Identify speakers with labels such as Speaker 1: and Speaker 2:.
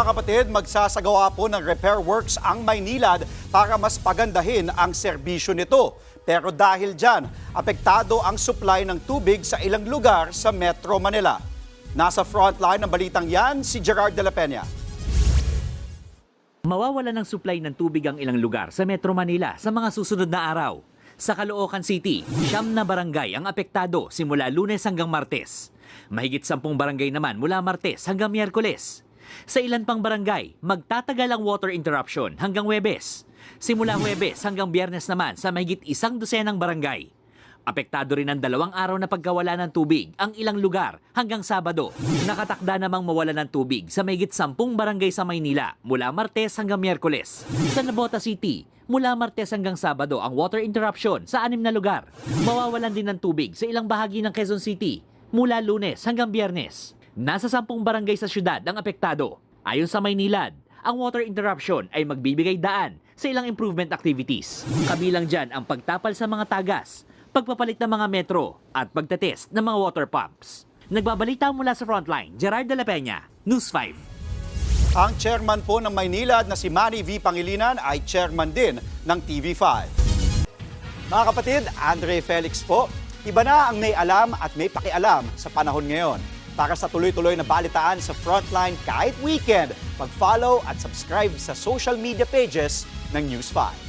Speaker 1: mga kapatid, magsasagawa po ng repair works ang Maynilad para mas pagandahin ang serbisyo nito. Pero dahil dyan, apektado ang supply ng tubig sa ilang lugar sa Metro Manila. Nasa frontline ng balitang yan, si Gerard de la Peña.
Speaker 2: Mawawala ng supply ng tubig ang ilang lugar sa Metro Manila sa mga susunod na araw. Sa Caloocan City, 9 na barangay ang apektado simula Lunes hanggang Martes. Mahigit 10 barangay naman mula Martes hanggang Miyerkules. Sa ilan pang barangay, magtatagal ang water interruption hanggang Huwebes. Simula Huwebes hanggang Biyernes naman sa mahigit 100 barangay. Apektado rin ang 2 araw na pagkawala ng tubig ang ilang lugar hanggang Sabado. Nakatakda namang mawala ng tubig sa mahigit 10 barangay sa Maynila mula Martes hanggang Miyerkules. Sa Navotas City, mula Martes hanggang Sabado ang water interruption sa 6 na lugar. Mawawalan din ng tubig sa ilang bahagi ng Quezon City mula Lunes hanggang Biyernes. Nasa 10 barangay sa syudad ang apektado. Ayon sa Maynilad, ang water interruption ay magbibigay daan sa ilang improvement activities. Kabilang dyan ang pagtapal sa mga tagas, pagpapalit ng mga metro at pagtetest ng mga water pumps. Nagbabalita mula sa Frontline, Gerard de la Peña, News 5.
Speaker 1: Ang chairman po ng Maynilad na si Manny V. Pangilinan ay chairman din ng TV5. Mga kapatid, Andre Felix po. Iba na ang may alam at may pakialam sa panahon ngayon. Para sa tuloy-tuloy na balitaan sa Frontline kahit weekend, mag-follow at subscribe sa social media pages ng News 5.